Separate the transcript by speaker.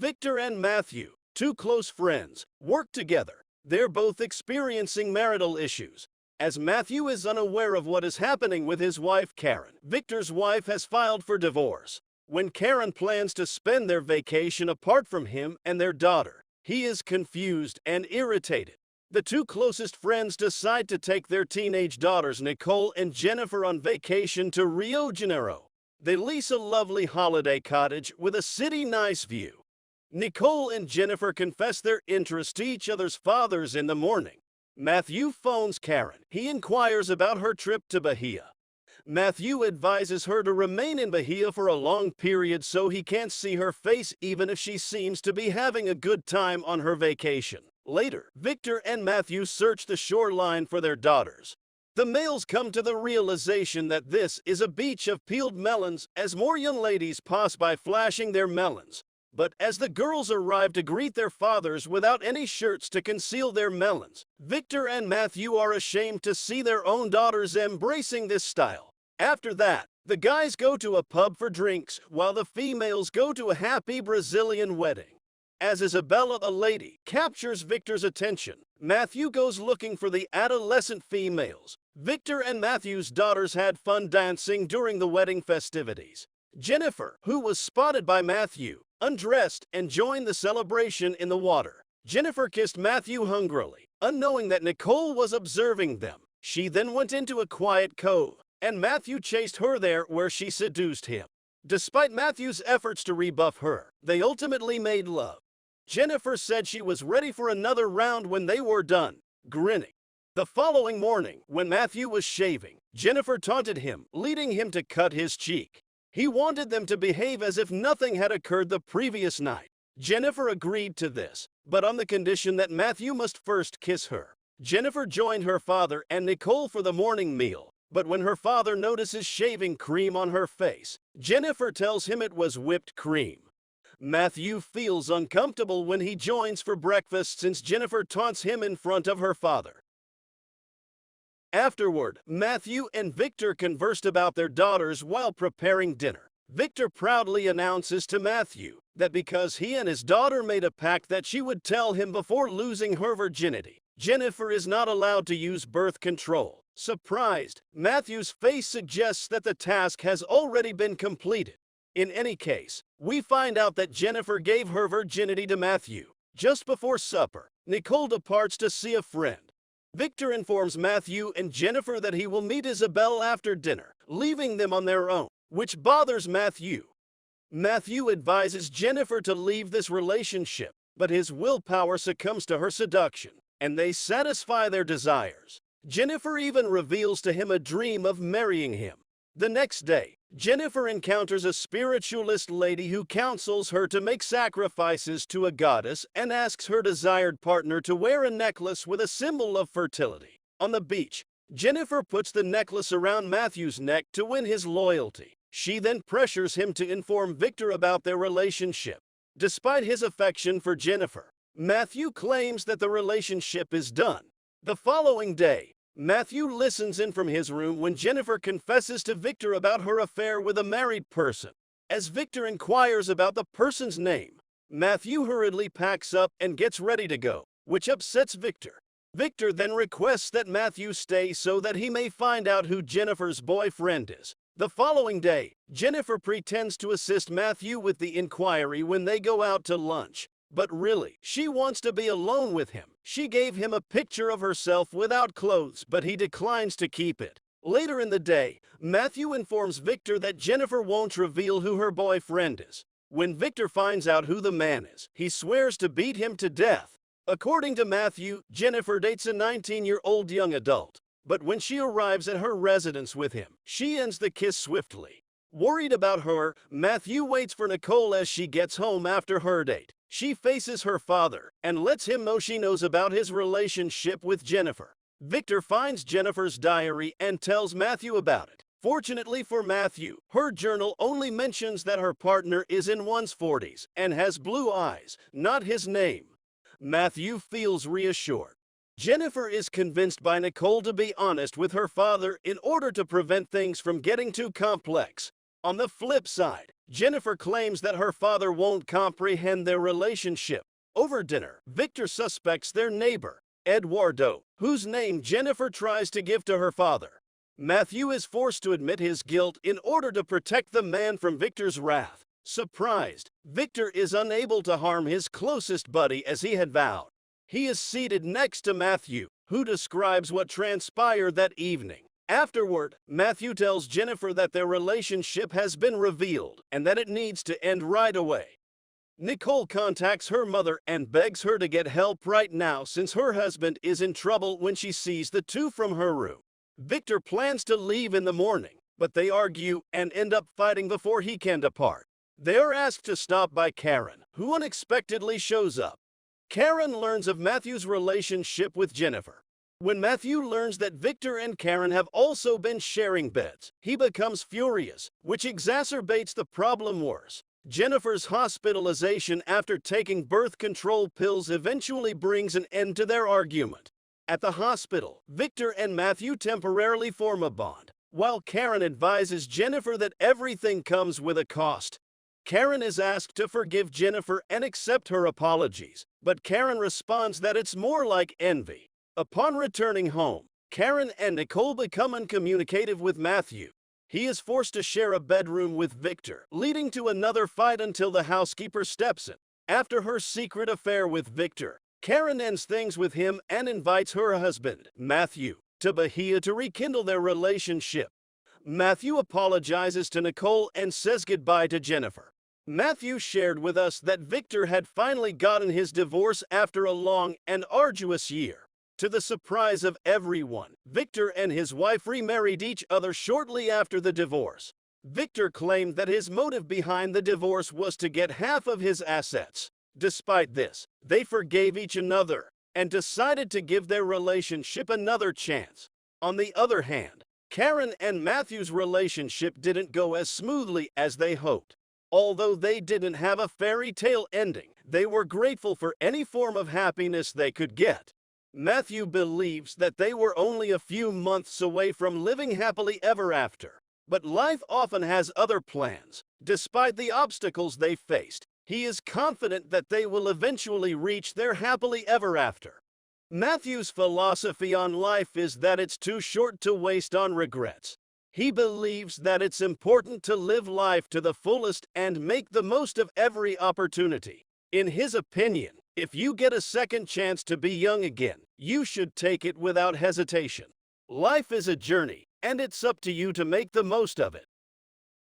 Speaker 1: Victor and Matthew, two close friends, work together. They're both experiencing marital issues. As Matthew is unaware of what is happening with his wife Karen, Victor's wife has filed for divorce. When Karen plans to spend their vacation apart from him and their daughter, he is confused and irritated. The two closest friends decide to take their teenage daughters Nicole and Jennifer on vacation to Rio de Janeiro. They lease a lovely holiday cottage with a city nice view. Nicole and Jennifer confess their interest to each other's fathers in the morning. Matthew phones Karen. He inquires about her trip to Bahia. Matthew advises her to remain in Bahia for a long period so he can't see her face even if she seems to be having a good time on her vacation. Later, Victor and Matthew search the shoreline for their daughters. The males come to the realization that this is a beach of peeled melons as more young ladies pass by flashing their melons. But as the girls arrive to greet their fathers without any shirts to conceal their melons, Victor and Matthew are ashamed to see their own daughters embracing this style. After that, the guys go to a pub for drinks while the females go to a happy Brazilian wedding. As Isabella, a lady, captures Victor's attention, Matthew goes looking for the adolescent females. Victor and Matthew's daughters had fun dancing during the wedding festivities. Jennifer, who was spotted by Matthew, undressed and joined the celebration in the water. Jennifer kissed Matthew hungrily, unknowing that Nicole was observing them. She then went into a quiet cove, and Matthew chased her there where she seduced him. Despite Matthew's efforts to rebuff her, they ultimately made love. Jennifer said she was ready for another round when they were done, grinning. The following morning, when Matthew was shaving, Jennifer taunted him, leading him to cut his cheek. He wanted them to behave as if nothing had occurred the previous night. Jennifer agreed to this, but on the condition that Matthew must first kiss her. Jennifer joined her father and Nicole for the morning meal, but when her father notices shaving cream on her face, Jennifer tells him it was whipped cream. Matthew feels uncomfortable when he joins for breakfast since Jennifer taunts him in front of her father. Afterward, Matthew and Victor conversed about their daughters while preparing dinner. Victor proudly announces to Matthew that because he and his daughter made a pact that she would tell him before losing her virginity, Jennifer is not allowed to use birth control. Surprised, Matthew's face suggests that the task has already been completed. In any case, we find out that Jennifer gave her virginity to Matthew. Just before supper, Nicole departs to see a friend. Victor informs Matthew and Jennifer that he will meet Isabel after dinner, leaving them on their own, which bothers Matthew. Matthew advises Jennifer to leave this relationship, but his willpower succumbs to her seduction, and they satisfy their desires. Jennifer even reveals to him a dream of marrying him. The next day, Jennifer encounters a spiritualist lady who counsels her to make sacrifices to a goddess and asks her desired partner to wear a necklace with a symbol of fertility. On the beach, Jennifer puts the necklace around Matthew's neck to win his loyalty. She then pressures him to inform Victor about their relationship. Despite his affection for Jennifer, Matthew claims that the relationship is done. The following day, Matthew listens in from his room when Jennifer confesses to Victor about her affair with a married person. As Victor inquires about the person's name, Matthew hurriedly packs up and gets ready to go, which upsets Victor. Victor then requests that Matthew stay so that he may find out who Jennifer's boyfriend is. The following day, Jennifer pretends to assist Matthew with the inquiry when they go out to lunch. But really, she wants to be alone with him. She gave him a picture of herself without clothes, but he declines to keep it. Later in the day, Matthew informs Victor that Jennifer won't reveal who her boyfriend is. When Victor finds out who the man is, he swears to beat him to death. According to Matthew, Jennifer dates a 19-year-old young adult. But when she arrives at her residence with him, she ends the kiss swiftly. Worried about her, Matthew waits for Nicole as she gets home after her date. She faces her father and lets him know she knows about his relationship with Jennifer. Victor finds Jennifer's diary and tells Matthew about it. Fortunately for Matthew, her journal only mentions that her partner is in one's 40s and has blue eyes, not his name. Matthew feels reassured. Jennifer is convinced by Nicole to be honest with her father in order to prevent things from getting too complex. On the flip side, Jennifer claims that her father won't comprehend their relationship. Over dinner, Victor suspects their neighbor, Eduardo, whose name Jennifer tries to give to her father. Matthew is forced to admit his guilt in order to protect the man from Victor's wrath. Surprised, Victor is unable to harm his closest buddy as he had vowed. He is seated next to Matthew, who describes what transpired that evening. Afterward, Matthew tells Jennifer that their relationship has been revealed and that it needs to end right away. Nicole contacts her mother and begs her to get help right now since her husband is in trouble when she sees the two from her room. Victor plans to leave in the morning, but they argue and end up fighting before he can depart. They are asked to stop by Karen, who unexpectedly shows up. Karen learns of Matthew's relationship with Jennifer. When Matthew learns that Victor and Karen have also been sharing beds, he becomes furious, which exacerbates the problem worse. Jennifer's hospitalization after taking birth control pills eventually brings an end to their argument. At the hospital, Victor and Matthew temporarily form a bond, while Karen advises Jennifer that everything comes with a cost. Karen is asked to forgive Jennifer and accept her apologies, but Karen responds that it's more like envy. Upon returning home, Karen and Nicole become uncommunicative with Matthew. He is forced to share a bedroom with Victor, leading to another fight until the housekeeper steps in. After her secret affair with Victor, Karen ends things with him and invites her husband, Matthew, to Bahia to rekindle their relationship. Matthew apologizes to Nicole and says goodbye to Jennifer. Matthew shared with us that Victor had finally gotten his divorce after a long and arduous year. To the surprise of everyone, Victor and his wife remarried each other shortly after the divorce. Victor claimed that his motive behind the divorce was to get half of his assets. Despite this, they forgave each other and decided to give their relationship another chance. On the other hand, Karen and Matthew's relationship didn't go as smoothly as they hoped. Although they didn't have a fairy tale ending, they were grateful for any form of happiness they could get. Matthew believes that they were only a few months away from living happily ever after. But life often has other plans. Despite the obstacles they faced, he is confident that they will eventually reach their happily ever after. Matthew's philosophy on life is that it's too short to waste on regrets. He believes that it's important to live life to the fullest and make the most of every opportunity. In his opinion, if you get a second chance to be young again, you should take it without hesitation. Life is a journey, and it's up to you to make the most of it.